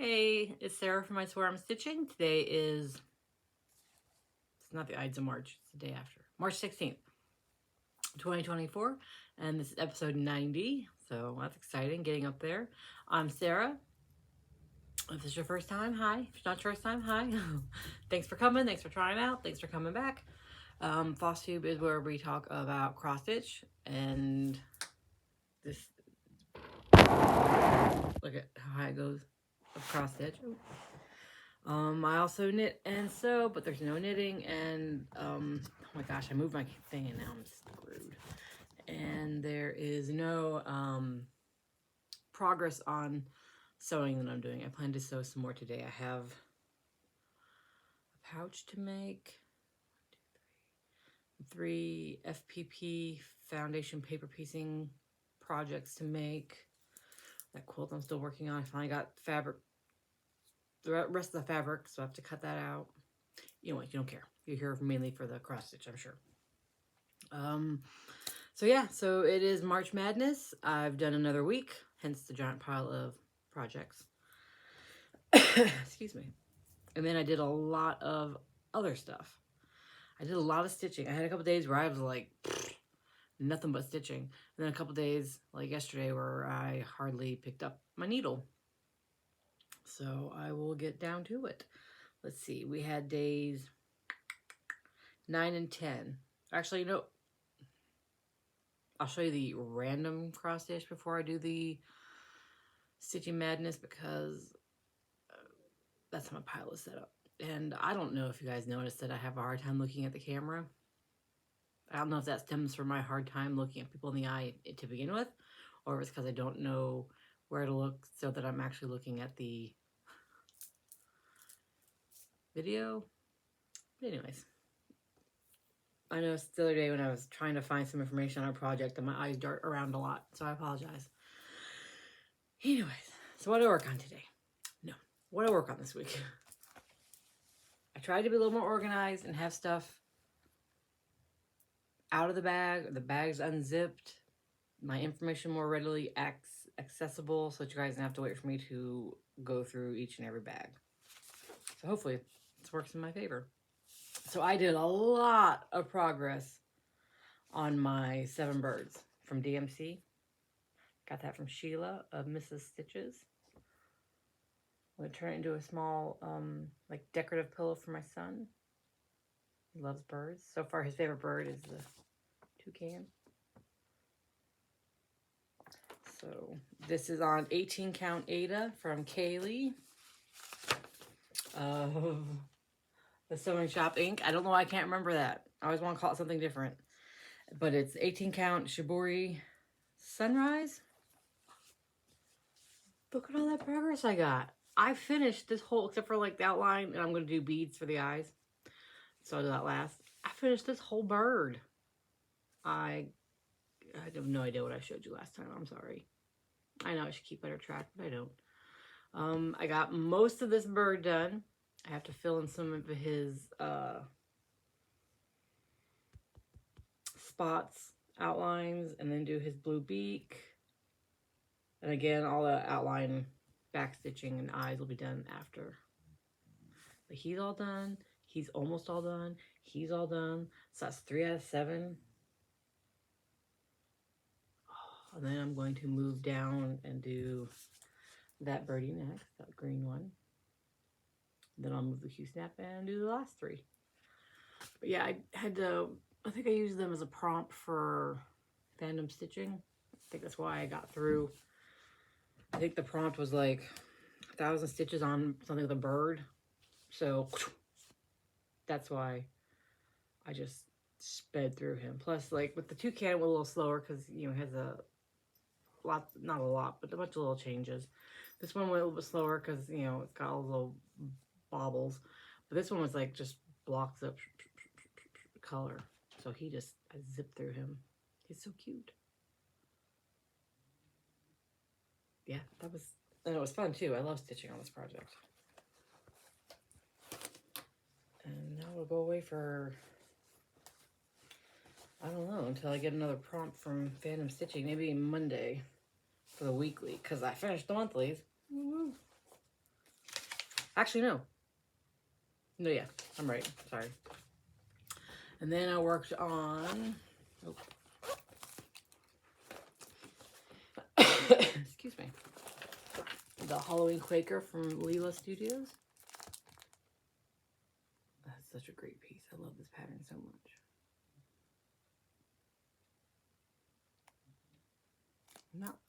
Hey, it's Sarah from isweariamstitching. Today is, it's not the Ides of March, it's the day after. March 16th, 2024, and this is episode 90, so that's exciting, getting up there. I'm Sarah. If this is your first time, hi. If it's not your first time, hi. Thanks for coming, thanks for trying out, thanks for coming back. Flosstube is where we talk about cross stitch, and this, look at how high it goes of cross stitch. I also knit and sew, but there's no knitting, and oh my gosh, I moved my thing and now I'm screwed. And there is no progress on sewing that I'm doing. I plan to sew some more today. I have a pouch to make, 3 FPP foundation paper piecing projects to make. That quilt I'm still working on. I finally got fabric, the rest of the fabric, so I have to cut that out. You know what, you don't care. You're here mainly for the cross stitch, I'm sure. So yeah, so it is March Madness. I've done another week, hence the giant pile of projects. Excuse me. And then I did a lot of other stuff. I did a lot of stitching. I had a couple days where I was like, nothing but stitching. And then a couple days, like yesterday, where I hardly picked up my needle. So I will get down to it. Let's see, we had days 9 and 10. Actually, no, I'll show you the random cross stitch before I do the Stitchy Madness, because that's how my pile is set up. And I don't know if you guys noticed that I have a hard time looking at the camera. I don't know if that stems from my hard time looking at people in the eye to begin with, or if it's because I don't know where to look so that I'm actually looking at the video. But anyways, I noticed the other day when I was trying to find some information on a project that my eyes dart around a lot, so I apologize. Anyways, so what do I work on today? No, what do I work on this week? I tried to be a little more organized and have stuff out of the bag, the bag's unzipped, my information more readily accessible, so that you guys don't have to wait for me to go through each and every bag. So hopefully this works in my favor. So I did a lot of progress on my 7 birds from DMC. Got that from Sheila of Mrs. Stitches. I'm going to turn it into a small, like decorative pillow for my son. He loves birds. So far his favorite bird is the toucan. So this is on 18 count Ada from Kaylee of the Sewing Shop Inc. I don't know why I can't remember that. I always want to call it something different. But it's 18 count Shibori Sunrise. Look at all that progress I got. I finished this whole, except for like the outline, and I'm going to do beads for the eyes. So I'll do that last. I finished this whole bird. I have no idea what I showed you last time. I'm sorry. I know I should keep better track, but I don't. I got most of this bird done. I have to fill in some of his spots, outlines, and then do his blue beak. And again, all the outline, back stitching, and eyes will be done after. But he's all done. He's almost all done. He's all done. So that's 3 out of 7. Oh, and then I'm going to move down and do that birdie next, that green one. Then I'll move the Q-snap and do the last 3. But yeah, I had to, I think I used them as a prompt for fandom stitching. I think that's why I got through. I think the prompt was like 1,000 stitches on something with a bird. So that's why I just sped through him. Plus, like with the toucan, it was a little slower because, you know, it has a lot, not a lot, but a bunch of little changes. This one went a little bit slower because, you know, it's got all those little bobbles. But this one was like just blocks of color. So he just, I zipped through him. He's so cute. Yeah, that was, and it was fun too. I love stitching on this project. And now we'll go away for, I don't know, until I get another prompt from Fandom Stitching. Maybe Monday for the weekly, because I finished the monthlies. Woo-woo. Actually, no. No, yeah, I'm right. Sorry. And then I worked on, oh. Excuse me, the Halloween Quaker from Leela Studios. That's such a great piece. I love this pattern so much.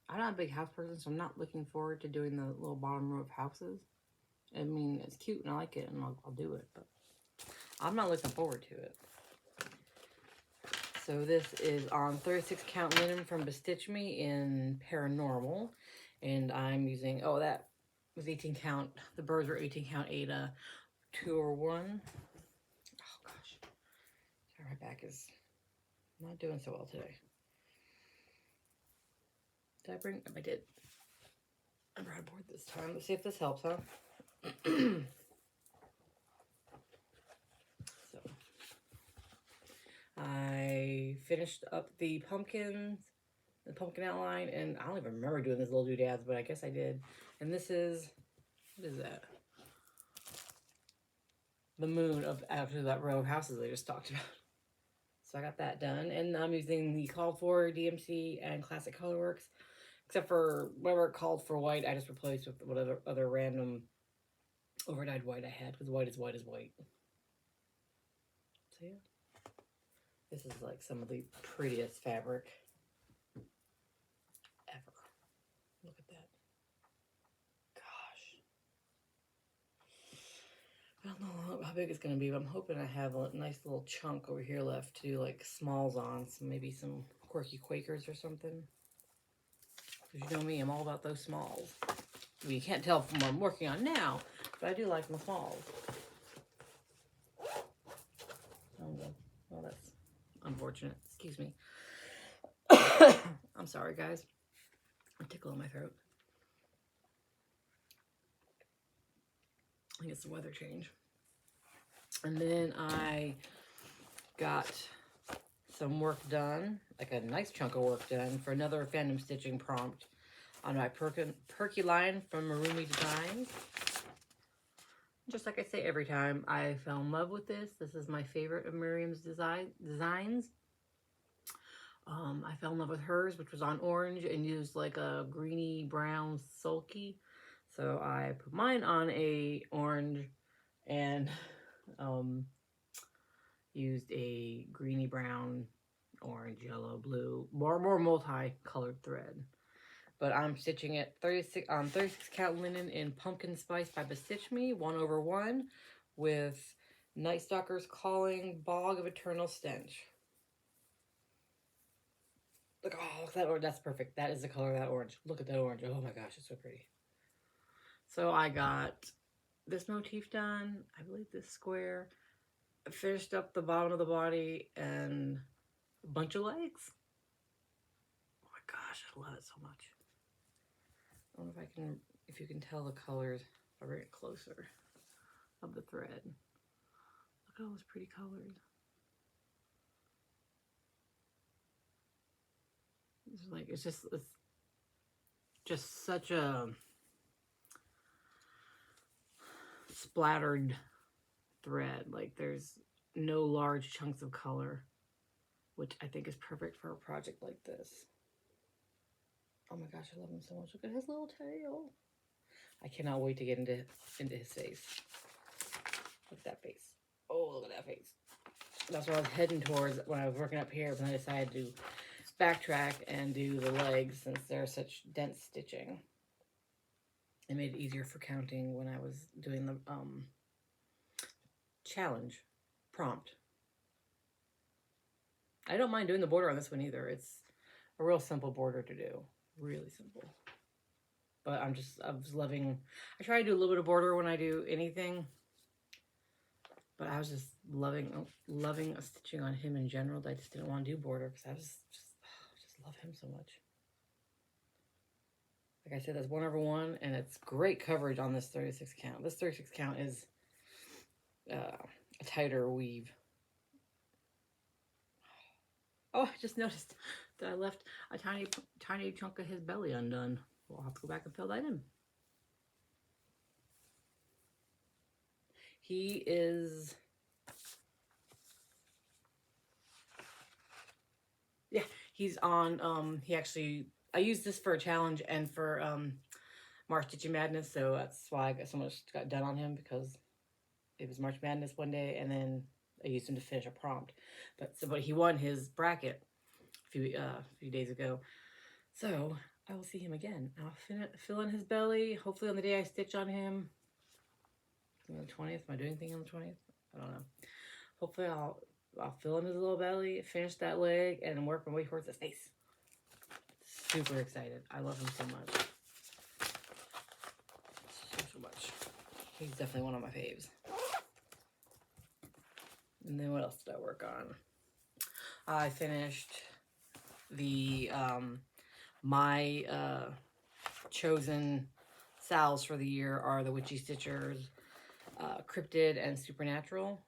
I'm not a big house person, so I'm not looking forward to doing the little bottom row of houses. I mean, it's cute and I like it, and I'll do it, but I'm not looking forward to it. So this is on 36 count linen from Bestitch Me in Paranormal, and I'm using, oh, that was 18 count. The birds were 18 count Ada 2 or 1. Oh gosh, sorry, my back is not doing so well today. Did I bring? I did. I brought a board this time. Let's see if this helps, huh? So I finished up the pumpkin outline, and I don't even remember doing these little doodads, but I guess I did. And this is, what is that? The moon of after that row of houses I just talked about. So I got that done, and I'm using the called for DMC and Classic Colorworks, except for whatever it called for white, I just replaced with whatever other random overdyed white I had, because white is white is white. So yeah, this is like some of the prettiest fabric ever. Look at that. Gosh. I don't know how big it's going to be, but I'm hoping I have a nice little chunk over here left to do like smalls on, so maybe some quirky Quakers or something. Because you know me, I'm all about those smalls. I mean, you can't tell from what I'm working on now, but I do like my smalls. Oh, well, that's unfortunate. Excuse me. I'm sorry, guys. A tickle in my throat. I think it's the weather change. And then I got some work done, like a nice chunk of work done for another fandom stitching prompt on my Perky Lion from Marumi Designs. Just like I say every time, I fell in love with this. This is my favorite of Miriam's designs. I fell in love with hers, which was on orange, and used like a greeny brown sulky. So I put mine on a orange and used a greeny brown, orange, yellow, blue, more multi-colored thread. But I'm stitching it 36 count linen in Pumpkin Spice by Bestitch Me, 1/1, with Night Stalker's Calling, Bog of Eternal Stench. Look, oh, look at that orange. That's perfect. That is the color of that orange. Look at that orange. Oh my gosh, it's so pretty. So I got this motif done. I believe this square. I finished up the bottom of the body and a bunch of legs. Oh my gosh, I love it so much. I don't know if you can tell the colors. I'll bring it closer of the thread. Look at all those pretty colors. It's just such a splattered thread. Like there's no large chunks of color, which I think is perfect for a project like this. Oh my gosh, I love him so much. Look at his little tail. I cannot wait to get into his face. Look at that face. Oh, look at that face. That's what I was heading towards when I was working up here, but I decided to backtrack and do the legs since they're such dense stitching. It made it easier for counting when I was doing the challenge prompt. I don't mind doing the border on this one either. It's a real simple border to do. Really simple. But I was loving, I try to do a little bit of border when I do anything. But I was just loving stitching on him in general. I just didn't want to do border because I just love him so much. Like I said, that's 1/1, and it's great coverage on this 36 count. This 36 count is a tighter weave. Oh, I just noticed that I left a tiny chunk of his belly undone. We'll have to go back and fill that in. He is, yeah, he's on, he actually, I used this for a challenge and for March Stitchy Madness, so that's why I got so much got done on him, because it was March Madness one day, and then I used him to finish a prompt. But he won his bracket a few days ago, so I will see him again. I'll fill in his belly, hopefully on the day I stitch on him. On the 20th, am I doing anything on the 20th? I don't know. Hopefully I'll fill in his little belly, finish that leg, and work my way towards his face. Super excited. I love him so much. So much. He's definitely one of my faves. And then what else did I work on? I finished the my chosen salves for the year are the Witchy Stitchers, Cryptid, and Supernatural.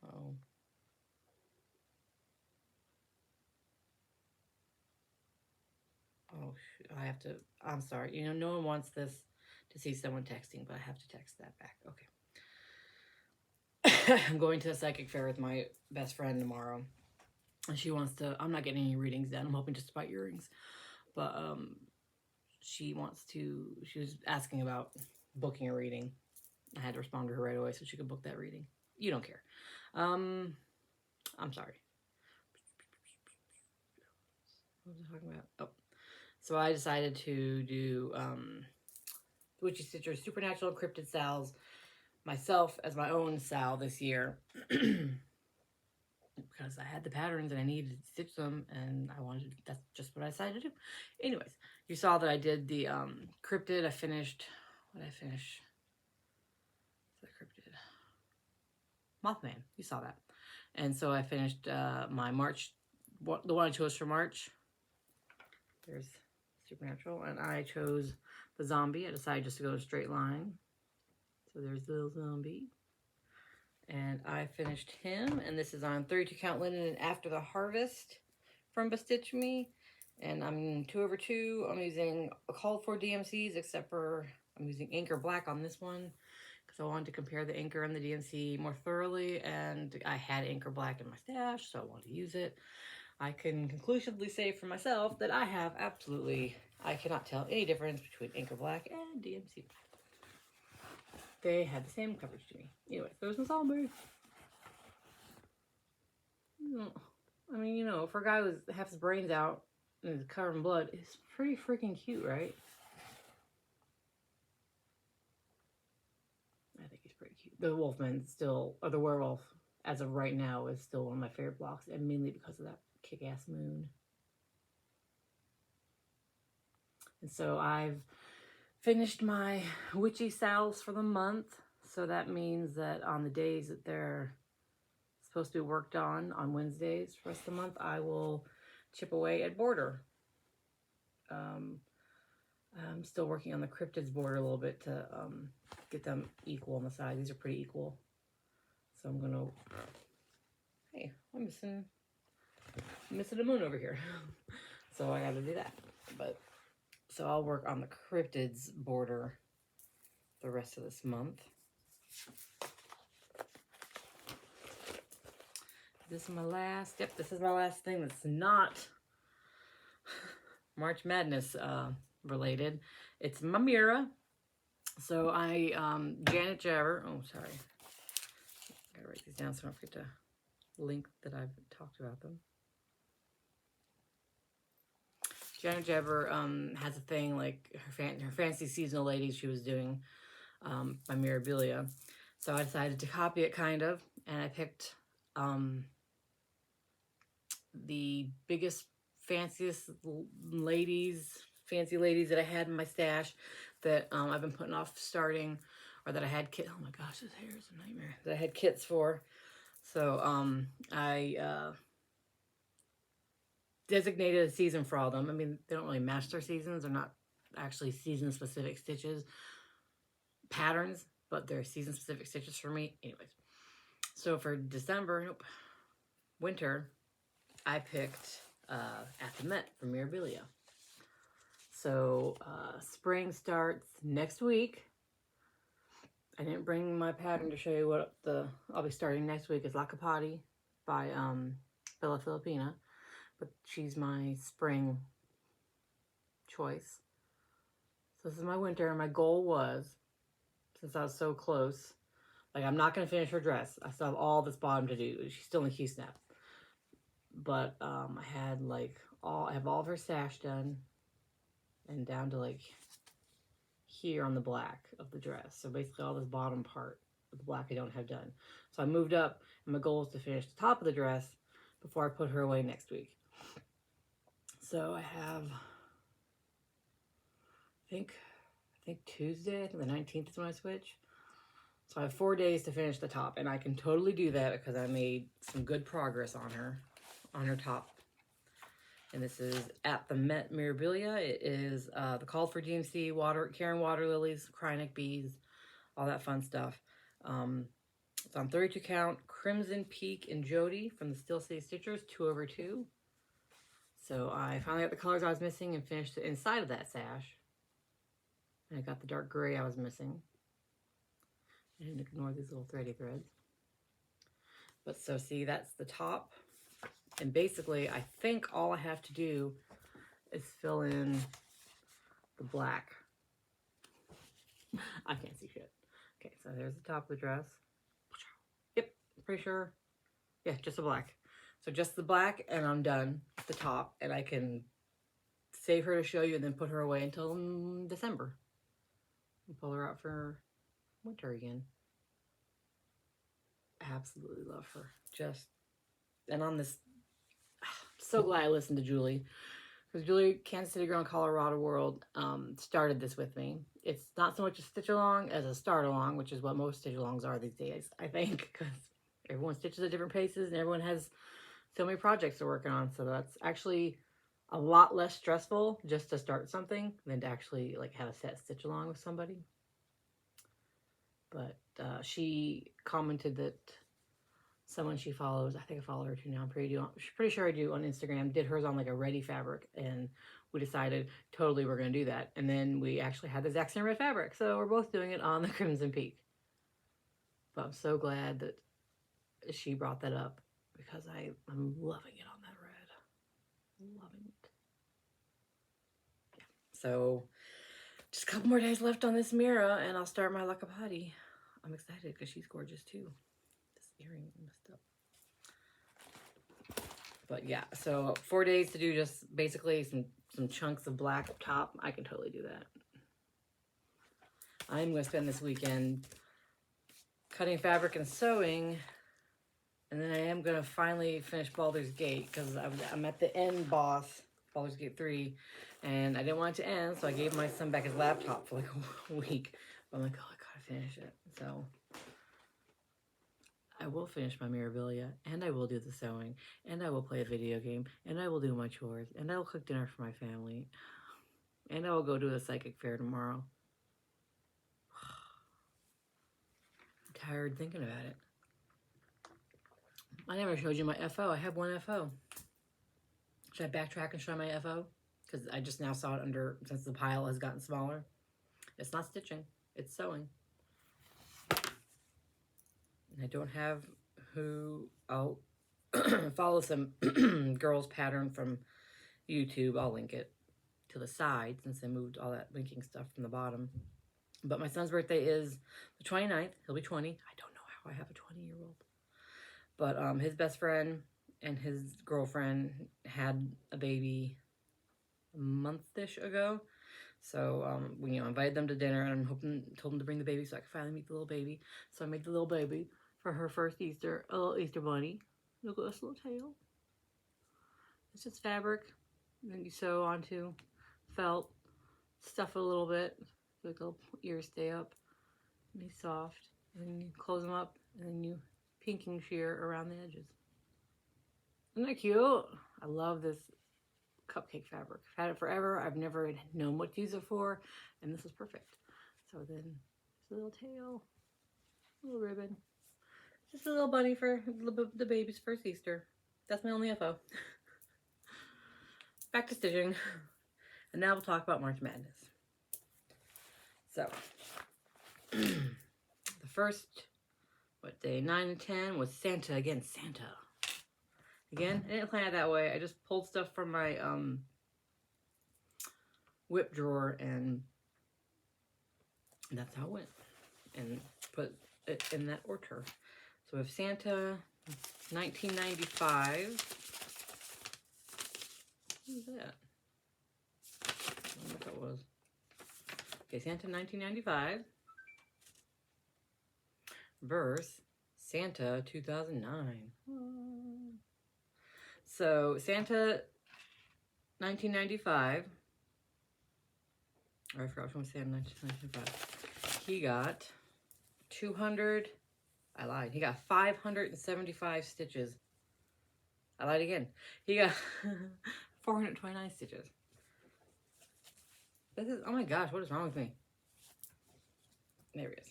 I have to, I'm sorry. You know, no one wants this to see someone texting, but I have to text that back. Okay. I'm going to a psychic fair with my best friend tomorrow. And she wants to, I'm not getting any readings done. I'm hoping just to buy earrings. But she was asking about booking a reading. I had to respond to her right away so she could book that reading. You don't care. I'm sorry. What was I talking about? Oh. So I decided to do Witchy Stitcher Supernatural Cryptid Salves myself as my own sal this year. Because I had the patterns and I needed to stitch them, and that's just what I decided to do. Anyways, you saw that I did the Cryptid. I finished, what did I finish? The Cryptid. Mothman, you saw that. And so I finished my March, the one I chose for March. There's Supernatural, and I chose the zombie. I decided just to go a straight line. So there's the little zombie. And I finished him, and this is on 32 count linen and After the Harvest from Bestitch Me. And I'm 2/2. I'm using called for DMCs, except for I'm using Anchor Black on this one because I wanted to compare the Anchor and the DMC more thoroughly, and I had Anchor Black in my stash, so I wanted to use it. I can conclusively say for myself that I cannot tell any difference between Anchor Black and DMC Black. They had the same coverage to me. Anyway, there's my zombie. I mean, you know, for a guy who has his brains out and is covered in blood, it's pretty freaking cute, right? I think he's pretty cute. The Wolfman still, or the werewolf, as of right now, is still one of my favorite blocks, and mainly because of that kick-ass moon. And so I've finished my witchy salves for the month. So that means that on the days that they're supposed to be worked on Wednesdays for the rest of the month, I will chip away at border. I'm still working on the cryptids border a little bit to get them equal on the side. These are pretty equal. So I'm gonna, hey, I'm missing a moon over here. So I gotta do that. So I'll work on the cryptids border the rest of this month. This is my last thing that's not March Madness related. It's my mirror. So I, Janet Jabber, oh, sorry. I gotta write these down so I don't forget to link that I've talked about them. Janet Jabber has a thing like her fancy seasonal ladies she was doing by Mirabilia. So I decided to copy it kind of, and I picked the biggest, fanciest fancy ladies that I had in my stash that I've been putting off starting, or that I had kit. Oh my gosh, this hair is a nightmare. That I had kits for. So I designated a season for all of them. I mean, they don't really match their seasons. They're not actually season-specific stitches, patterns, but they're season-specific stitches for me. Anyways, so for winter, I picked At the Met from Mirabilia. So spring starts next week. I didn't bring my pattern to show you what I'll be starting next week is Lakapati by Bella Filipina, but she's my spring choice. So this is my winter, and my goal was, since I was so close, like I'm not going to finish her dress. I still have all this bottom to do. She's still in Q snap. But I had like I have all of her sash done and down to like here on the black of the dress. So basically all this bottom part of the black I don't have done. So I moved up, and my goal is to finish the top of the dress before I put her away next week. So I have, I think Tuesday, I think the 19th is when I switch. So I have 4 days to finish the top, and I can totally do that because I made some good progress on her top. And this is at the Met Mirabilia. It is the Call for DMC, Karen Water Lilies, Cryonic Bees, all that fun stuff. It's on 32 count, Crimson Peak and Jodi from the Still City Stitchers, 2/2. So I finally got the colors I was missing and finished the inside of that sash. And I got the dark gray I was missing. I didn't ignore these little thready threads. But so see, that's the top. And basically, I think all I have to do is fill in the black. I can't see shit. Okay, so there's the top of the dress. Yep, pretty sure. Yeah, just the black. So just the black, and I'm done with the top. And I can save her to show you and then put her away until December. And pull her out for winter again. Absolutely love her. And on this, so glad I listened to Julie. Because Julie, Kansas City Girl in Colorado World, started this with me. It's not so much a stitch along as a start along, which is what most stitch alongs are these days, I think, because everyone stitches at different paces and everyone has so many projects they're working on. So that's actually a lot less stressful just to start something than to actually like have a set stitch along with somebody. But she commented that someone she follows, I think I follow her too now, I'm pretty sure I do, on Instagram, did hers on like a ready fabric, and we decided totally we're going to do that. And then we actually had the exact same red fabric, so we're both doing it on the Crimson Peak. But I'm so glad that she brought that up because I'm loving it on that red. Loving it. Yeah. So just a couple more days left on this Mira, and I'll start my Lakapati. I'm excited because she's gorgeous too. This earring messed up. But yeah, so 4 days to do just basically some chunks of black up top. I can totally do that. I'm going to spend this weekend cutting fabric and sewing. And then I am going to finally finish Baldur's Gate because I'm at the end boss, Baldur's Gate 3. And I didn't want it to end, so I gave my son back his laptop for like a week. I'm like, oh, I gotta finish it. So I will finish my Mirabilia, and I will do the sewing, and I will play a video game, and I will do my chores, and I will cook dinner for my family, and I will go to a psychic fair tomorrow. I'm tired thinking about it. I never showed you my FO. I have one FO. Should I backtrack and show my FO? Because I just now saw it under, since the pile has gotten smaller. It's not stitching, it's sewing. And I don't have who, I'll follow some girls pattern from YouTube. I'll link it to the side since I moved all that linking stuff from the bottom. But my son's birthday is the 29th. He'll be 20. I don't know how I have a 20-year-old. But his best friend and his girlfriend had a baby a month-ish ago. So we invited them to dinner, and told them to bring the baby so I could finally meet the little baby. So I made the little baby for her first Easter, a little Easter bunny. Look at this little tail. It's just fabric. And then you sew onto felt, stuff it a little bit so the little ears stay up. And he's soft. And then you close them up, and then you pinking shear around the edges. Isn't that cute? I love this cupcake fabric. I've had it forever. I've never known what to use it for, and this is perfect. So then there's a little tail, a little ribbon. Just a little bunny for the baby's first Easter. That's my only FO. Back to stitching. And now we'll talk about March Madness. So first, what, day 9 and 10 was Santa again. Santa. Again, I didn't plan it that way. I just pulled stuff from my whip drawer, and that's how it went. And put it in that order. So we have Santa, 1995. What was that? I don't know what that was. Okay, Santa 1995 versus Santa 2009. So Santa 1995, or I forgot which one was Santa 1995. He got 200, I lied, he got 575 stitches. I lied again. He got 429 stitches. This is, oh my gosh, what is wrong with me? There he is.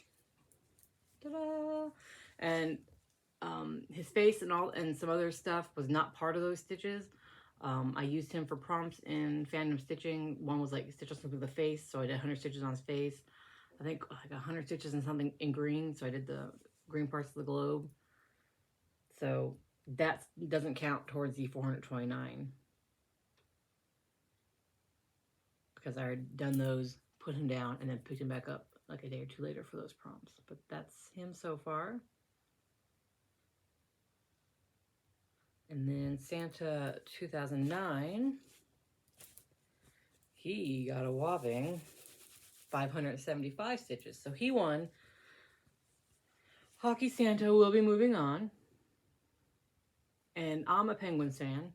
Ta-da! And his face and all and some other stuff was not part of those stitches. I used him for prompts in Fandom Stitching. One was like stitch something with the face, so I did 100 stitches on his face. I think like 100 stitches and something in green, so I did the green parts of the globe. So that doesn't count towards the 429. Because I had done those, put him down, and then picked him back up like a day or two later for those prompts. But that's him so far. And then Santa 2009, he got a whopping 575 stitches. So he won. Hockey Santa will be moving on. And I'm a Penguins fan.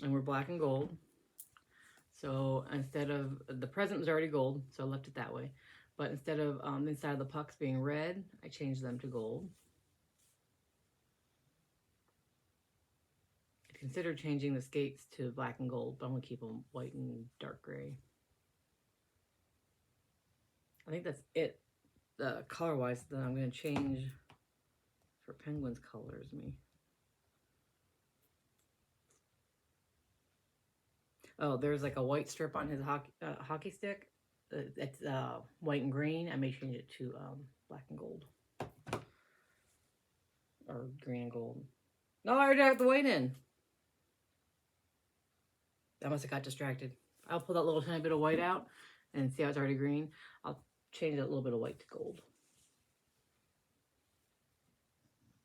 And we're black and gold. So instead of, the present was already gold, so I left it that way. But instead of the inside of the pucks being red, I changed them to gold. I considered changing the skates to black and gold, but I'm going to keep them white and dark gray. I think that's it, color-wise, that I'm going to change for Penguins colors. Oh, there's like a white strip on his hockey stick. It's white and green. I may change it to black and gold. Or green and gold. No, I already have the white in. I must have got distracted. I'll pull that little tiny bit of white out and see how it's already green. I'll change that little bit of white to gold.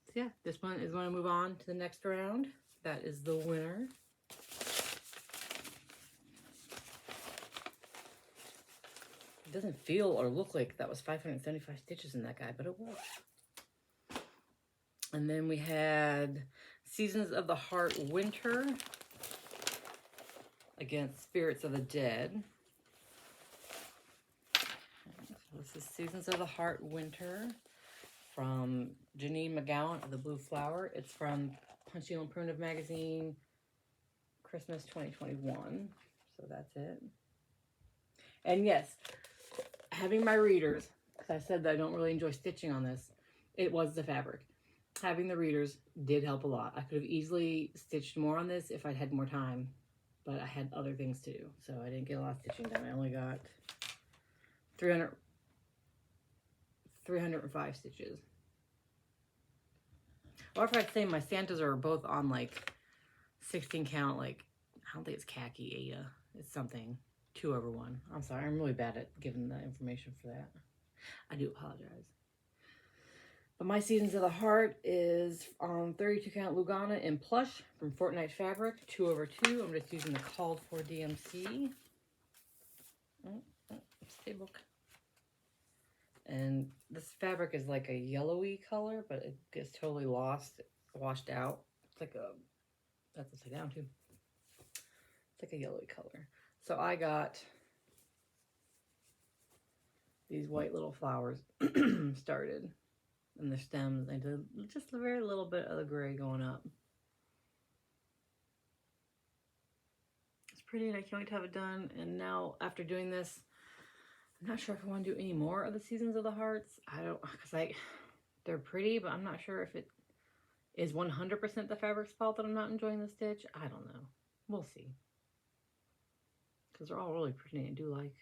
So yeah, this one is going to move on to the next round. That is the winner. It doesn't feel or look like that was 575 stitches in that guy, but it was. And then we had Seasons of the Heart Winter against Spirits of the Dead. So this is Seasons of the Heart Winter from Janine McGowan of the Blue Flower. It's from Punchy and Primitive Magazine, Christmas 2021. So that's it. And yes, having my readers, because I said that I don't really enjoy stitching on this, it was the fabric. Having the readers did help a lot. I could have easily stitched more on this if I'd had more time, but I had other things to do, so I didn't get a lot of stitching done. I only got 305 stitches. Or if I'd say my Santas are both on like 16 count, like, I don't think it's khaki Ada. It's something 2/1. I'm sorry, I'm really bad at giving the information for that. I do apologize. But my Seasons of the Heart is on 32 count Lugana in plush from Fortnite Fabric, 2/2. I'm just using the called for DMC. Stay book. And this fabric is like a yellowy color, but it gets totally washed out. It's like a, that's upside down too. It's like a yellowy color. So I got these white little flowers started. And the stems, I did just a very little bit of the gray going up. It's pretty, and I can't wait to have it done. And now, after doing this, I'm not sure if I want to do any more of the Seasons of the Hearts. I don't, because they're pretty, but I'm not sure if it is 100% the fabric's fault that I'm not enjoying the stitch. I don't know. We'll see. Because they're all really pretty. I do like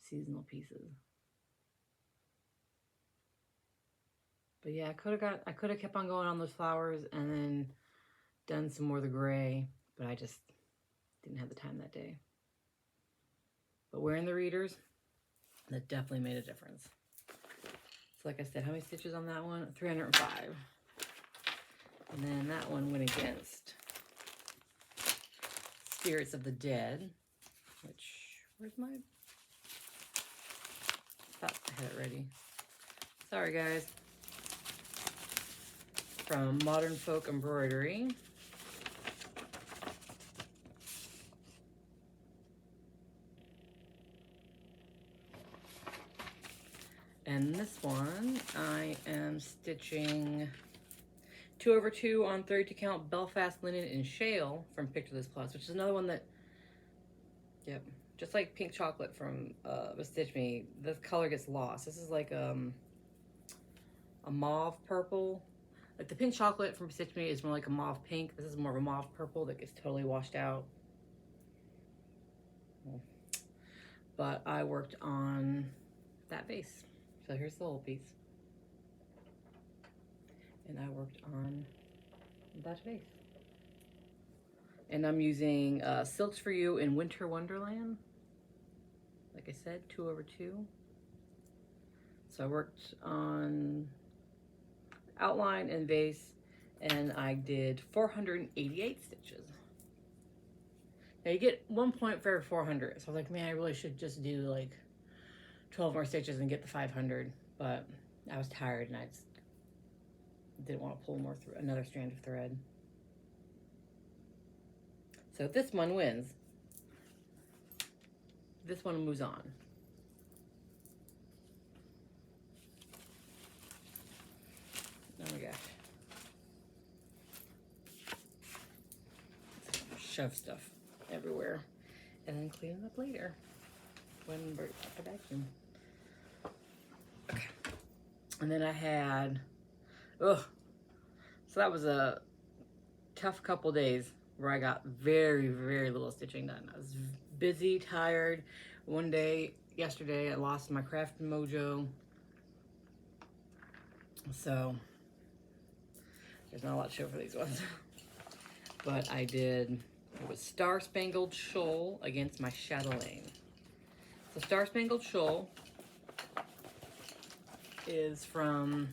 seasonal pieces. But yeah, I could have kept on going on those flowers and then done some more of the gray, but I just didn't have the time that day. But wearing the readers, that definitely made a difference. So like I said, how many stitches on that one? 305. And then that one went against Spirits of the Dead, which, where's my, thought I had it ready. Sorry guys. From Modern Folk Embroidery. And this one, I am stitching 2/2 on 32 count Belfast linen and shale from Pictureless Plus, which is another one that, yep, just like Pink Chocolate from Stitch Me, the color gets lost. This is like a mauve purple. Like the Pink Chocolate from Stitch Me is more like a mauve pink. This is more of a mauve purple that gets totally washed out. But I worked on that base. So here's the whole piece. And I worked on that base. And I'm using Silks for You in Winter Wonderland. Like I said, 2/2. So I worked on outline and base, and I did 488 stitches. Now you get 1 point for every 400. So I was like, man, I really should just do like 12 more stitches and get the 500. But I was tired and I just didn't want to pull more through another strand of thread. So this one wins. This one moves on. Oh my gosh. Shove stuff everywhere and then clean it up later when we're at the vacuum. Okay. And then I had, so that was a tough couple days where I got very, very little stitching done. I was busy, tired. One day, yesterday, I lost my craft mojo. So there's not a lot to show for these ones. But I did, it was Star Spangled Shoal against my chatelaine. So Star Spangled Shoal is from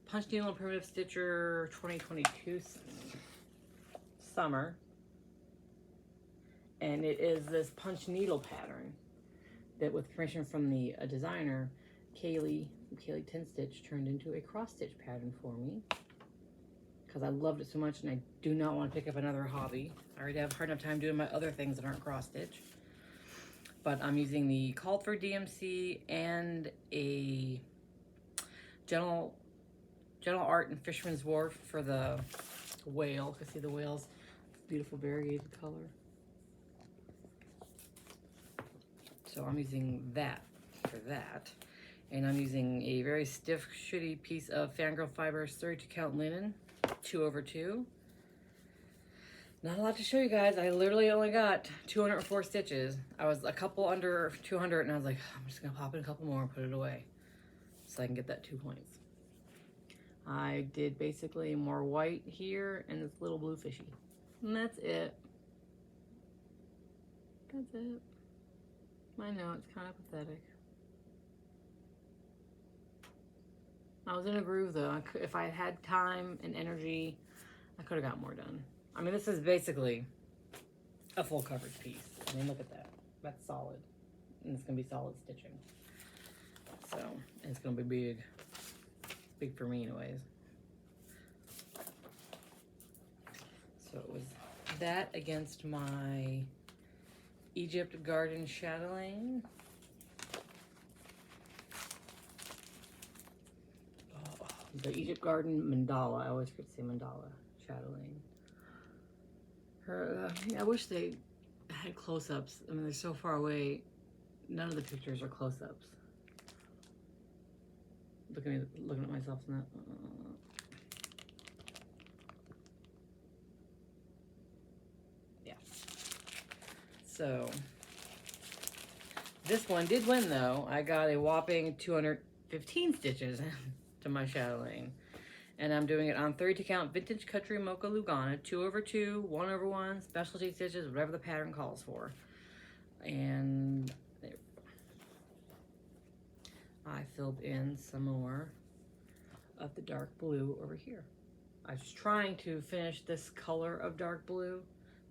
Punch Needle and Primitive Stitcher 2022 summer. And it is this punch needle pattern that, with permission from the designer, Kaylee Tin Stitch, turned into a cross stitch pattern for me. Because I loved it so much and I do not want to pick up another hobby. I already have a hard enough time doing my other things that aren't cross stitch. But I'm using the Called for DMC and a Gentle Art and Fisherman's Wharf for the whale. You can see the whale's beautiful variegated color. So I'm using that for that. And I'm using a very stiff, shitty piece of Fangirl Fibers 32 count linen, 2/2. Not a lot to show you guys. I literally only got 204 stitches. I was a couple under 200 and I was like, I'm just gonna pop in a couple more and put it away so I can get that 2 points. I did basically more white here and this little blue fishy. And that's it. That's it. I know, it's kind of pathetic. I was in a groove though. If I had time and energy, I could have got more done. I mean, this is basically a full coverage piece. I mean, look at that. That's solid. And it's going to be solid stitching. So, and it's going to be big. Big for me anyways. So it was that against my Egypt Garden chatelaine. Oh, the Egypt Garden mandala. I always forget to say mandala chatelaine. Her, I wish they had close-ups. I mean, they're so far away. None of the pictures are close-ups. Looking at myself in that. Yeah. So this one did win though. I got a whopping 215 stitches. to my chatelaine. And I'm doing it on 32 count vintage country mocha Lugana, 2/2, 1/1, specialty stitches, whatever the pattern calls for. And there. I filled in some more of the dark blue over here. I was trying to finish this color of dark blue.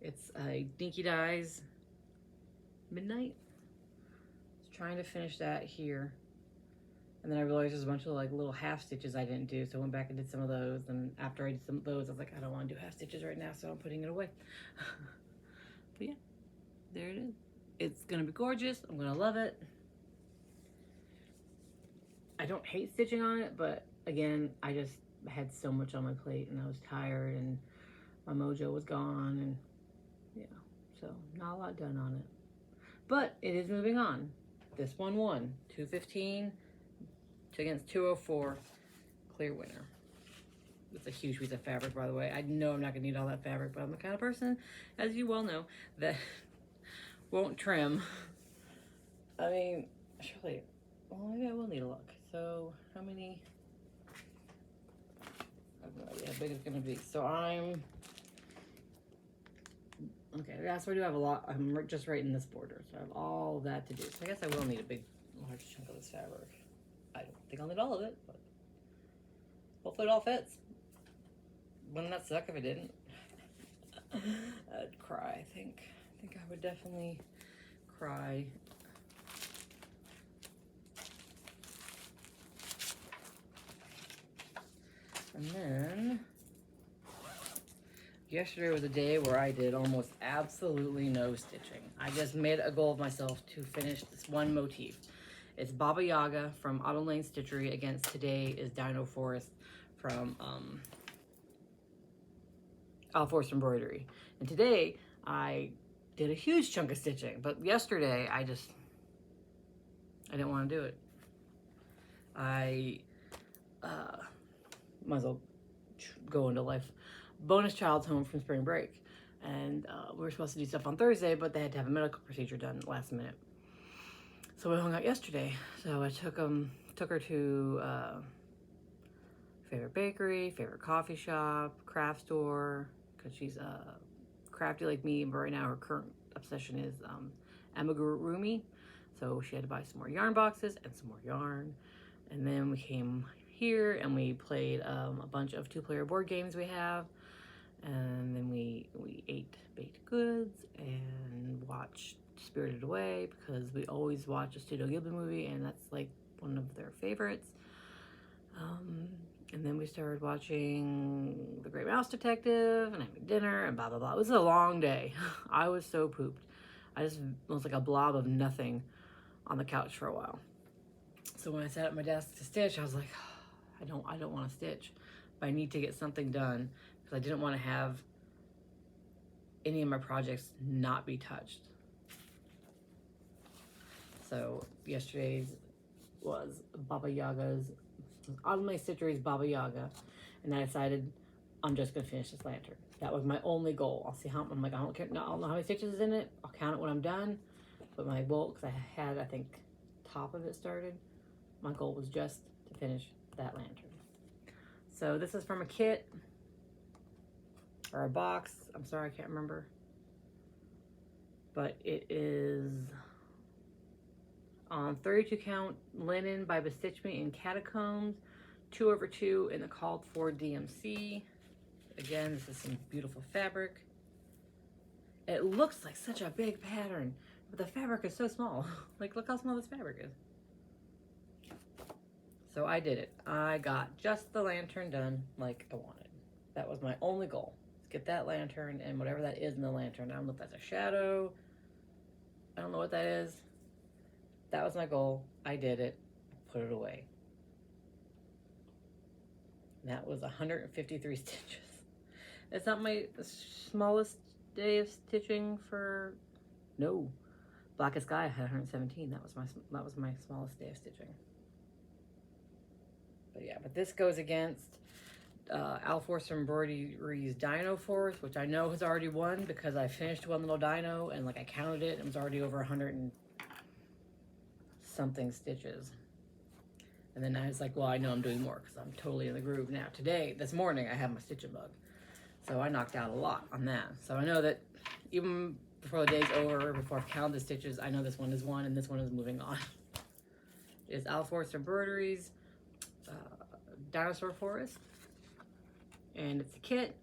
It's a Dinky Dyes Midnight. I was trying to finish that here. And then I realized there's a bunch of like little half stitches I didn't do. So I went back and did some of those. And after I did some of those, I was like, I don't want to do half stitches right now, so I'm putting it away. But yeah, there it is. It's gonna be gorgeous. I'm gonna love it. I don't hate stitching on it, but again, I just had so much on my plate and I was tired and my mojo was gone, and yeah, so not a lot done on it. But it is moving on. This one won 215 against 204, clear winner. It's a huge piece of fabric, by the way. I know I'm not gonna need all that fabric, but I'm the kind of person, as you well know, that won't trim. I mean, surely, well, maybe I will need a look. So how many? I have no idea how big it's gonna be. So I'm, okay, yeah, so I do have a lot. I'm just right in this border, so I have all that to do. So I guess I will need a big, large chunk of this fabric. I don't think I'll need all of it, but hopefully it all fits. Wouldn't that suck if it didn't? I'd cry, I think. I think I would definitely cry. And then, yesterday was a day where I did almost absolutely no stitching. I just made a goal of myself to finish this one motif. It's Baba Yaga from Autumn Lane Stitchery against today is Dino Forest from Al Forest Embroidery. And today I did a huge chunk of stitching, but yesterday I didn't want to do it. I might as well go into life. Bonus child's home from spring break, and we were supposed to do stuff on Thursday, but they had to have a medical procedure done last minute. So we hung out yesterday. So I took her to favorite bakery, favorite coffee shop, craft store, because she's crafty like me, but right now her current obsession is amigurumi. So she had to buy some more yarn boxes and some more yarn. And then we came here and we played a bunch of 2-player board games we have. And then we ate baked goods and watched Spirited Away, because we always watch a Studio Ghibli movie and that's like one of their favorites. And then we started watching The Great Mouse Detective and having dinner and blah, blah, blah. It was a long day. I was so pooped. I just was like a blob of nothing on the couch for a while. So when I sat at my desk to stitch, I was like, I don't want to stitch, but I need to get something done because I didn't want to have any of my projects not be touched. So yesterday's was Baba Yaga's, Autumn Lane Stitchery's Baba Yaga, and I decided I'm just gonna finish this lantern. That was my only goal. I'll see how, I'm like, I don't care, I don't know how many stitches is in it. I'll count it when I'm done. But my goal, because I had, I think, top of it started, my goal was just to finish that lantern. So this is from a kit, or a box, I'm sorry, I can't remember. But it is on 32 count linen by Bestitch Me in Catacombs, 2/2 in the called for DMC. Again, this is some beautiful fabric. It looks like such a big pattern, but the fabric is so small. Like, look how small this fabric is. So I did it. I got just the lantern done like I wanted. That was my only goal. Let's get that lantern and whatever that is in the lantern. I don't know if that's a shadow. I don't know what that is. That was my goal. I did it. Put it away. That was 153 stitches. It's not my smallest day of stitching for, no. Blackest Sky had 117. That was my smallest day of stitching. But yeah, but this goes against Al Force Embroidery's Dino Force, which I know has already won because I finished one little dino and like I counted it and it was already over 100 and something stitches. And then I was like, well, I know I'm doing more because I'm totally in the groove now. This morning, I had my stitching bug. So I knocked out a lot on that. So I know that even before the day's over, before I've counted the stitches, I know this one is one and this one is moving on. It's Alforce Embroideries Dinosaur Forest. And it's a kit.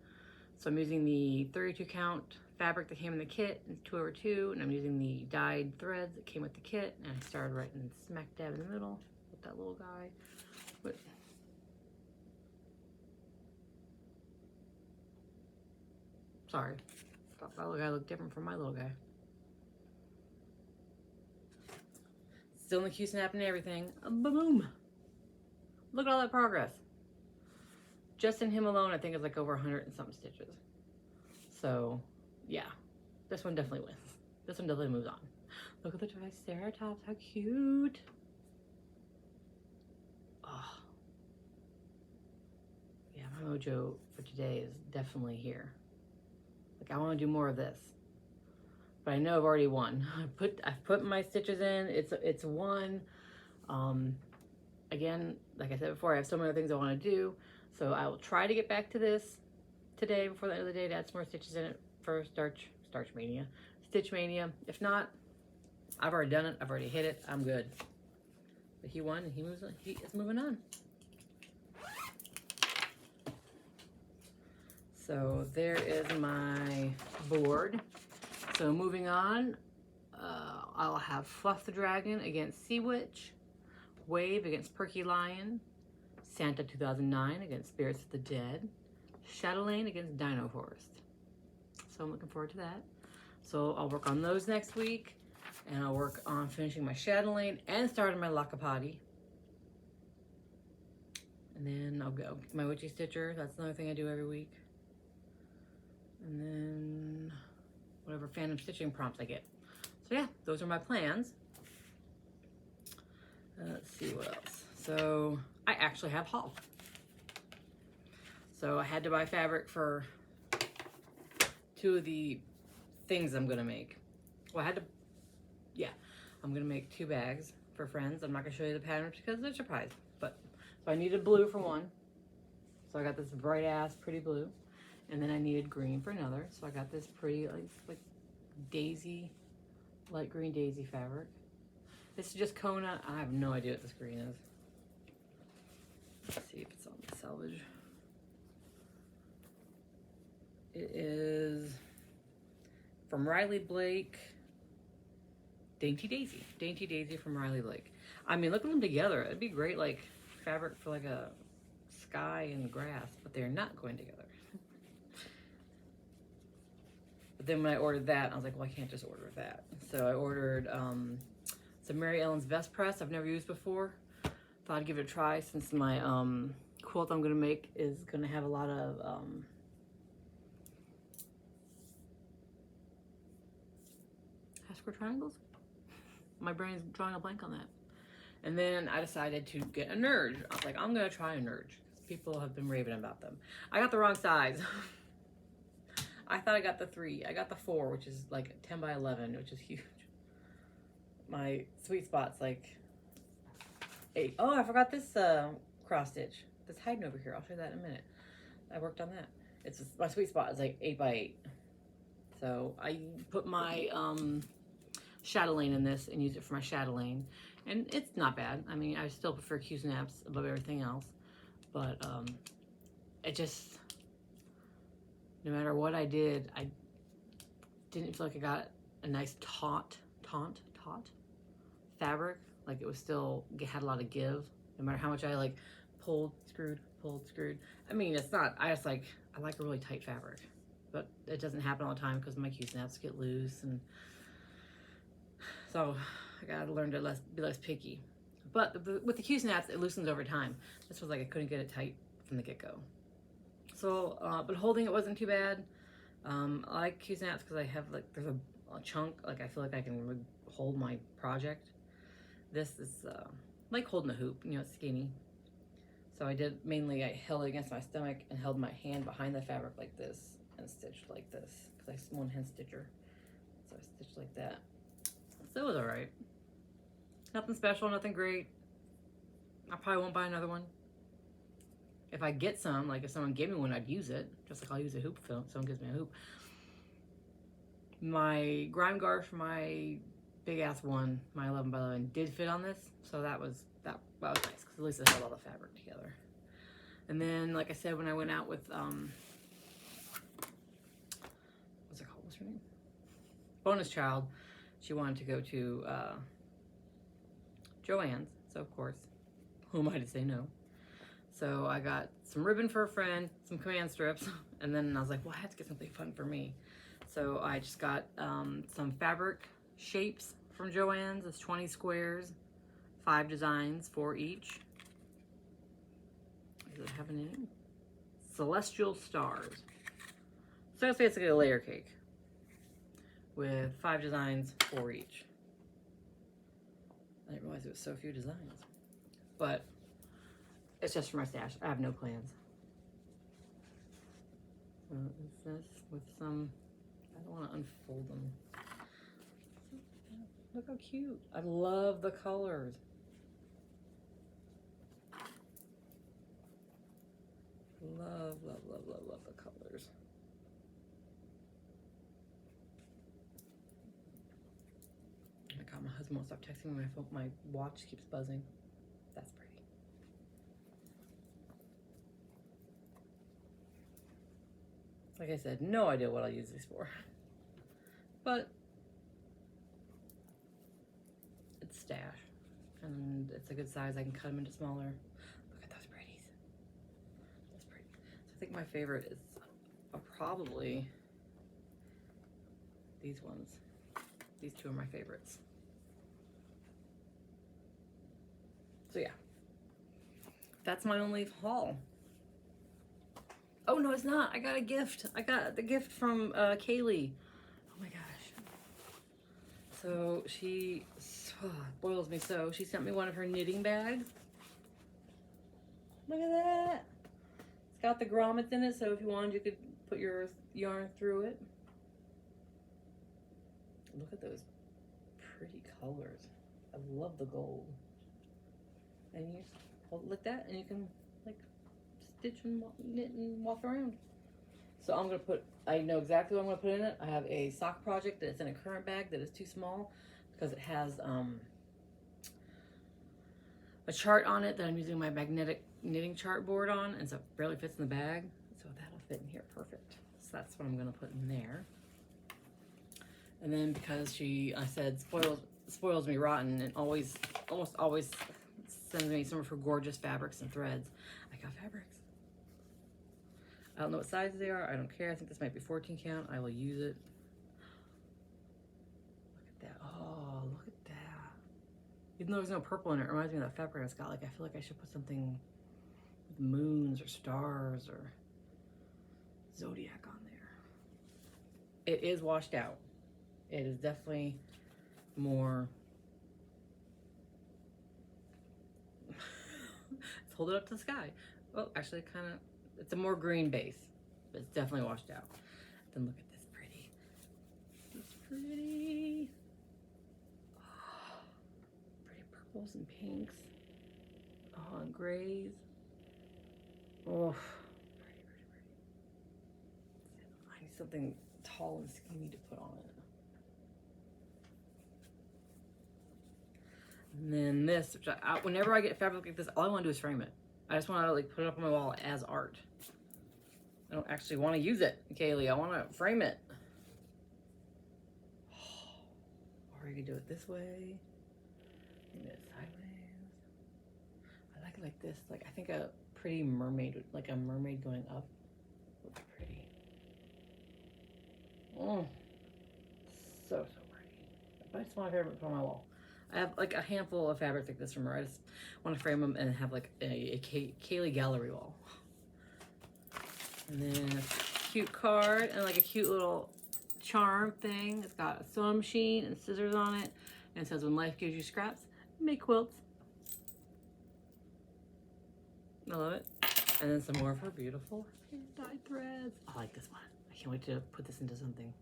So I'm using the 32 count fabric that came in the kit, 2/2, and I'm using the dyed threads that came with the kit. And I started writing smack dab in the middle with that little guy. Sorry, thought that little guy looked different from my little guy. Still in the Q-snap and everything. Boom! Look at all that progress. Just in him alone, I think it's like over 100 and something stitches. So, yeah, this one definitely wins. This one definitely moves on. Look at the Triceratops, how cute! Oh, yeah, my mojo for today is definitely here. Like, I want to do more of this, but I know I've already won. I've put my stitches in. It's one. Again, like I said before, I have so many other things I want to do, so I will try to get back to this today before the end of the day to add some more stitches in it for Stitch Mania. If not, I've already done it. I've already hit it. I'm good. But he won, and he is moving on. So there is my board. So moving on, I'll have Fluff the Dragon against Sea Witch, Wave against Perky Lion, Santa 2009 against Spirits of the Dead, Chatelaine against Dino Forest. So I'm looking forward to that. So I'll work on those next week, and I'll work on finishing my Chatelaine and starting my Lakapati. And then I'll go my Witchy Stitcher. That's another thing I do every week. And then whatever Phantom Stitching prompts I get. So yeah, those are my plans. Let's see what else. So I actually have haul. So I had to buy fabric for 2 of the things I'm gonna make. Well, I'm gonna make 2 bags for friends. I'm not gonna show you the patterns because they're surprise. But so I needed blue for one. So I got this bright ass pretty blue. And then I needed green for another. So I got this pretty like daisy, light green daisy fabric. This is just Kona. I have no idea what this green is. Let's see if it's on the selvage. It is from Riley Blake. Dainty Daisy from Riley Blake. I mean, look at them together. It'd be great, like fabric for like a sky and grass, but they're not going together. But then when I ordered that, I was like, well, I can't just order that. So I ordered some Mary Ellen's Vest Press I've never used before. Thought I'd give it a try since my quilt I'm gonna make is gonna have a lot of square triangles. My brain's drawing a blank on that. And then I decided to get a Nurge. I was like, I'm gonna try a Nurge. People have been raving about them. I got the wrong size. I thought I got the 3. I got the 4, which is like 10 by 11, which is huge. My sweet spot's like 8. Oh, I forgot this cross stitch that's hiding over here. I'll show you that in a minute. I worked on that. It's just, my sweet spot is like 8 by 8. So I put my chatelaine in this and use it for my chatelaine, and it's not bad. I mean, I still prefer Q-snaps above everything else, but it just, no matter what I did, I didn't feel like I got a nice taut fabric. Like it was still, it had a lot of give, no matter how much I like pulled, screwed. I mean, it's not, I like a really tight fabric, but it doesn't happen all the time because my Q-snaps get loose, and so I gotta learn to be less picky. But with the Q-snaps, it loosens over time. This was like I couldn't get it tight from the get-go. So, but holding it wasn't too bad. I like Q-snaps because I have like, there's a chunk, like I feel like I can really hold my project. This is like holding a hoop, you know, it's skinny. So I held it against my stomach and held my hand behind the fabric like this and stitched like this because I'm one-hand stitcher. So I stitched like that. So it was all right. Nothing special, nothing great. I probably won't buy another one. If I get some, like if someone gave me one, I'd use it. Just like I'll use a hoop if someone gives me a hoop. My grime guard for my big ass one, my 11 by 11, did fit on this. So that was nice, because at least it held all the fabric together. And then, like I said, when I went out with, what's it called? What's her name? Bonus child. She wanted to go to Joanns. So, of course, who am I to say no? So I got some ribbon for a friend, some command strips, and then I was like, well, I have to get something fun for me. So I just got some fabric shapes from Joanns. It's 20 squares, 5 designs, 4 each. Does it have a name? Celestial Stars. So it's basically a layer cake with 5 designs, 4 each. I didn't realize it was so few designs, but it's just for my stash. I have no plans. So it's this with some, I don't want to unfold them. Look how cute. I love the colors. Love, love, love, love, love the colors. Oh my God, my husband won't stop texting me. My watch keeps buzzing. That's pretty. Like I said, no idea what I'll use these for. But it's stash. And it's a good size. I can cut them into smaller. Look at those pretties. That's pretty. So I think my favorite is probably these ones. These two are my favorites. So yeah. That's my only haul. Oh, no, it's not. I got a gift. I got the gift from Kaylee. Oh, my gosh. So she boils me so. She sent me one of her knitting bags. Look at that. It's got the grommets in it, so if you wanted, you could put your yarn through it. Look at those pretty colors. I love the gold. And you hold it like that, and you can, like, stitch and knit and walk around. So I'm gonna put, I know exactly what I'm gonna put in it. I have a sock project that's in a current bag that is too small because it has a chart on it that I'm using my magnetic knitting chart board on, and so it barely fits in the bag. So that'll fit in here perfect. So that's what I'm gonna put in there. And then because I said spoils me rotten and almost always sends me some of her gorgeous fabrics and threads, I got fabrics. I don't know what size they are. I don't care. I think this might be 14 count. I will use it. Look at that. Oh, look at that. Even though there's no purple in it, it reminds me of that fabric it's got. Like, I feel like I should put something with moons or stars or zodiac on there. It is washed out. It is definitely more. Let's hold it up to the sky. Oh, actually, it's a more green base, but it's definitely washed out. Then look at this pretty. It's pretty. Oh, pretty purples and pinks. Oh, and grays. Oh, pretty, pretty, pretty. I need something tall and skinny to put on it. And then this, which whenever I get fabric like this, all I want to do is frame it. I just want to like put it up on my wall as art. I don't actually want to use it, Kaylee. I want to frame it. Or you can do it this way. And it sideways. I like it like this. Like, I think a pretty mermaid, like a mermaid going up, would be pretty. Oh, so pretty. But I just want to put on my wall. I have like a handful of fabrics like this from her. I just want to frame them and have like a Kaylee gallery wall. And then a cute card and like a cute little charm thing. It's got a sewing machine and scissors on it. And it says, when life gives you scraps, make quilts. I love it. And then some more of her beautiful dyed threads. I like this one. I can't wait to put this into something.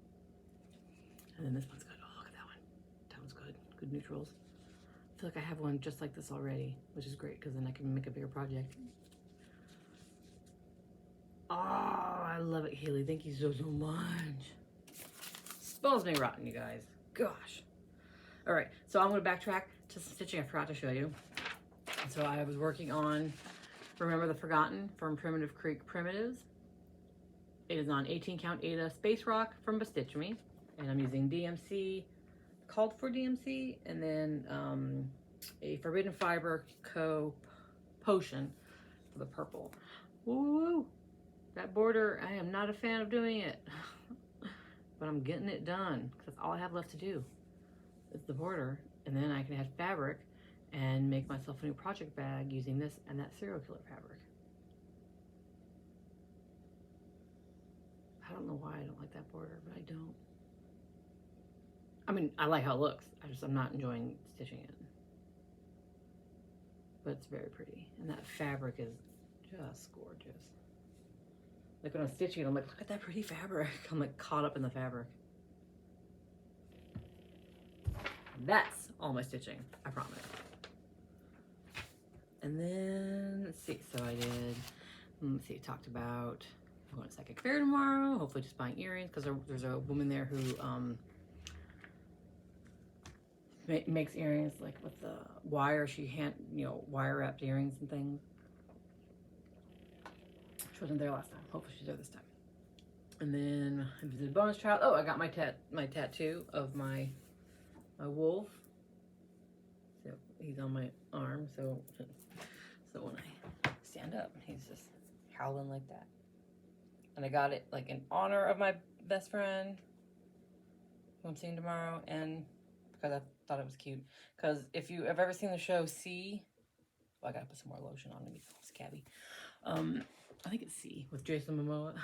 And then this one's good. Oh, look at that one. That one's good. Good neutrals. feel like I have one just like this already, which is great because then I can make a bigger project. Oh, I love it, Haley. Thank you so much. Spells me rotten, you guys. Gosh. All right, so I'm going to backtrack to some stitching I forgot to show you. So I was working on Remember the Forgotten from Primitive Creek Primitives. It is on 18 count Ada Space Rock from Stitch Me, and I'm using DMC, called for DMC, and then a Forbidden Fiber Potion for the purple. Woo! That border, I am not a fan of doing it, but I'm getting it done because that's all I have left to do. It's the border, and then I can add fabric and make myself a new project bag using this and that serial killer fabric. I don't know why I don't like that border, but I don't. I mean, I like how it looks. I'm not enjoying stitching it. But it's very pretty. And that fabric is just gorgeous. Like when I'm stitching it, I'm like, look at that pretty fabric. I'm like caught up in the fabric. That's all my stitching, I promise. And then, let's see, so I did, let's see, talked about going to Psychic Fair tomorrow, hopefully just buying earrings, because there's a woman there who makes earrings like with the wire. She wire wrapped earrings and things. She wasn't there last time. Hopefully she's there this time. And then I visited bonus child. Oh, I got my tattoo of my wolf. So he's on my arm. So when I stand up, he's just howling like that. And I got it like in honor of my best friend who I'm seeing tomorrow, and because I thought it was cute. Because if you have ever seen the show C, well, I gotta put some more lotion on to be scabby. I think it's C with Jason Momoa.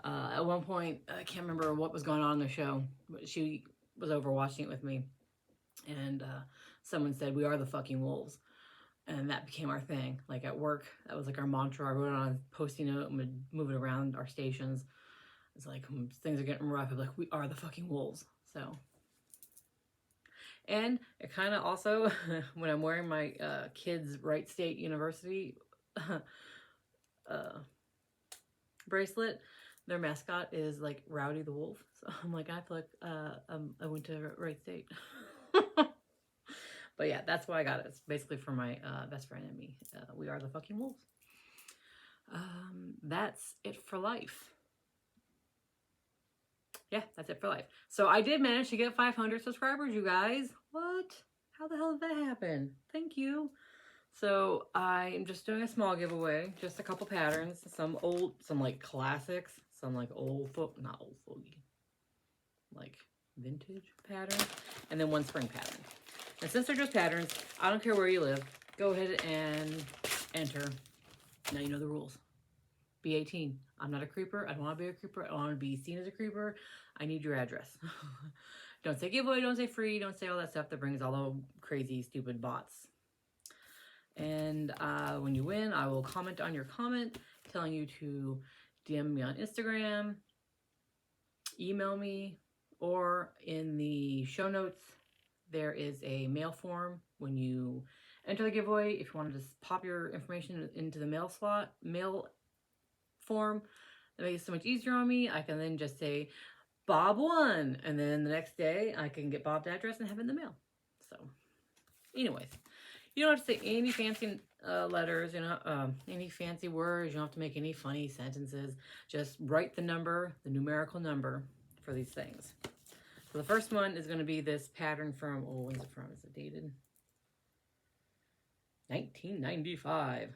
At one point, I can't remember what was going on in the show, but she was over watching it with me, and someone said, "We are the fucking wolves," and that became our thing. Like at work, that was like our mantra. I wrote it on a Post-it note and would move it around our stations. It's like when things are getting rough, I'm like, "We are the fucking wolves." So, and it kind of also when I'm wearing my kids' Wright State University bracelet, their mascot is like Rowdy the Wolf. So I'm like, I feel like I went to Wright State. But yeah, that's why I got it. It's basically for my best friend and me. We are the fucking wolves. That's it for life. Yeah, that's it for life. So I did manage to get 500 subscribers, you guys. What? How the hell did that happen? Thank you. So I am just doing a small giveaway, just a couple patterns, some like classics, some like not old fogey, like vintage patterns, and then one spring pattern. And since they're just patterns, I don't care where you live, go ahead and enter. Now you know the rules. Be 18. I'm not a creeper. I don't want to be a creeper. I don't want to be seen as a creeper. I need your address. Don't say giveaway, don't say free, don't say all that stuff that brings all the crazy, stupid bots. And when you win, I will comment on your comment telling you to DM me on Instagram, email me, or in the show notes, there is a mail form when you enter the giveaway. If you want to just pop your information into the mail form, that makes it so much easier on me. I can then just say, Bob won. And then the next day, I can get Bob's address and have it in the mail. So, anyways. You don't have to say any fancy letters, any fancy words. You don't have to make any funny sentences. Just write the number, the numerical number for these things. So the first one is going to be this pattern from, when's it from? Is it dated? 1995.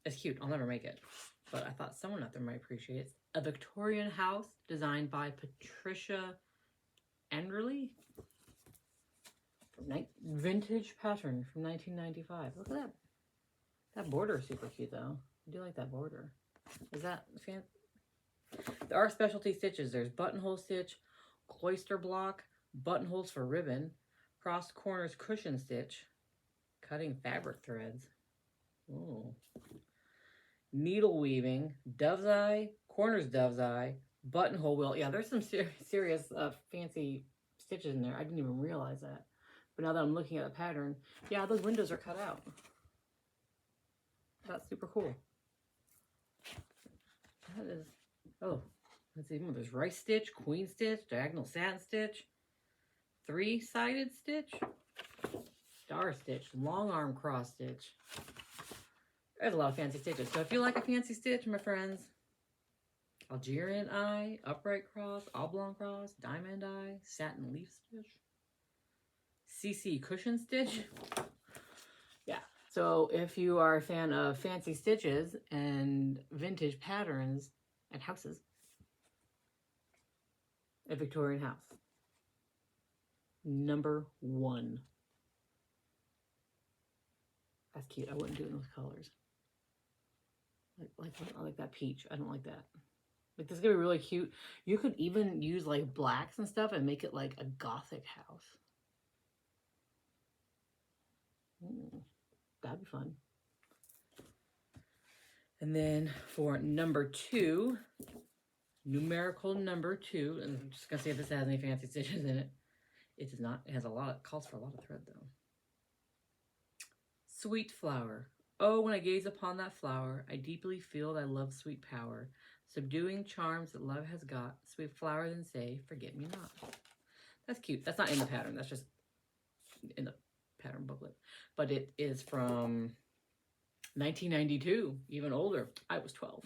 It's cute. I'll never make it. But I thought someone out there might appreciate it. A Victorian house designed by Patricia Enderley. Vintage pattern from 1995. Look at that. That border is super cute though. I do like that border. Is that fancy? There are specialty stitches. There's buttonhole stitch, cloister block, buttonholes for ribbon, crossed corners cushion stitch, cutting fabric threads. Ooh. Needle weaving, dove's eye, corners dove's eye, buttonhole wheel. Yeah, there's some serious fancy stitches in there. I didn't even realize that. But now that I'm looking at the pattern, yeah, those windows are cut out. That's super cool. That is, oh, let's see, there's rice stitch, queen stitch, diagonal satin stitch, 3-sided stitch, star stitch, long arm cross stitch. There's a lot of fancy stitches. So if you like a fancy stitch, my friends, Algerian eye, upright cross, oblong cross, diamond eye, satin leaf stitch, CC cushion stitch. Yeah. So if you are a fan of fancy stitches and vintage patterns and houses, a Victorian house, #1. That's cute. I wouldn't do it in those colors. I like that peach. I don't like that. Like, this is gonna be really cute. You could even use like blacks and stuff and make it like a gothic house. That'd be fun. And then for #2, numerical #2, and I'm just gonna see if this has any fancy stitches in it. It does not. It has a lot. It calls for a lot of thread though. Sweet flower. Oh, when I gaze upon that flower, I deeply feel thy love's sweet power, subduing charms that love has got. Sweet flower, then say, forget me not. That's cute. That's not in the pattern. That's just in the pattern booklet. But it is from 1992, even older. I was 12.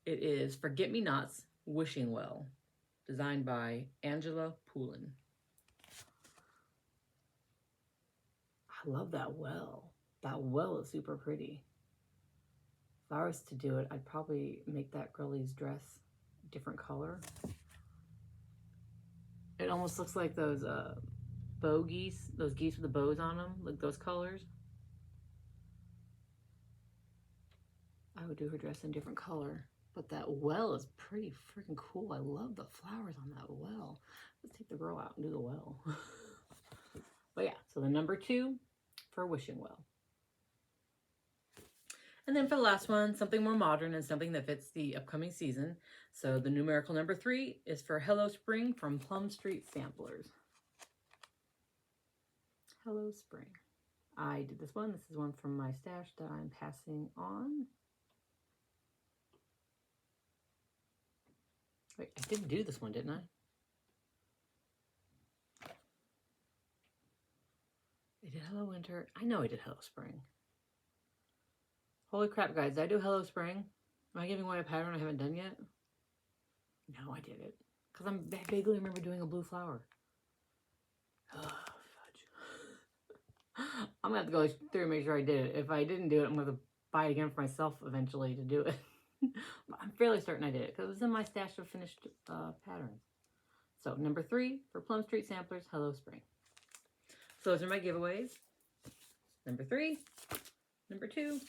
It is Forget Me Nots, Wishing Well, designed by Angela Poulin. I love that well. That well is super pretty. If I was to do it, I'd probably make that girlie's dress a different color. It almost looks like those bow geese, those geese with the bows on them, like those colors. I would do her dress in a different color. But that well is pretty freaking cool. I love the flowers on that well. Let's take the girl out and do the well. But yeah, so the #2 for Wishing Well. And then for the last one, something more modern and something that fits the upcoming season. So the numerical #3 is for Hello Spring from Plum Street Samplers. Hello Spring. I did this one. This is one from my stash that I'm passing on. Wait, I did do this one, didn't I? I did Hello Winter. I know I did Hello Spring. Holy crap, guys. Did I do Hello Spring? Am I giving away a pattern I haven't done yet? No, I did it. Because I vaguely remember doing a blue flower. Oh, fudge. I'm going to have to go through and make sure I did it. If I didn't do it, I'm going to buy it again for myself eventually to do it. But I'm fairly certain I did it because it was in my stash of finished patterns. So #3 for Plum Street Samplers, Hello Spring. So those are my giveaways. #3, #2,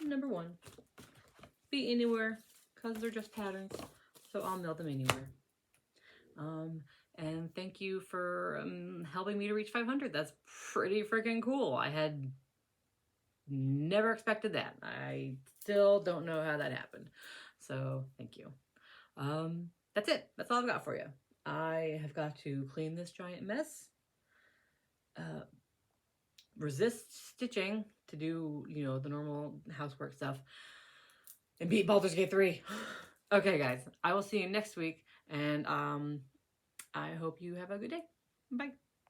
#1. Be anywhere because they're just patterns. So I'll mail them anywhere. And thank you for helping me to reach 500. That's pretty freaking cool. I had never expected that. I still don't know how that happened. So thank you. That's it. That's all I've got for you. I have got to clean this giant mess. Resist stitching to do, you know, the normal housework stuff. And beat Baldur's Gate 3. Okay, guys. I will see you next week. And I hope you have a good day. Bye.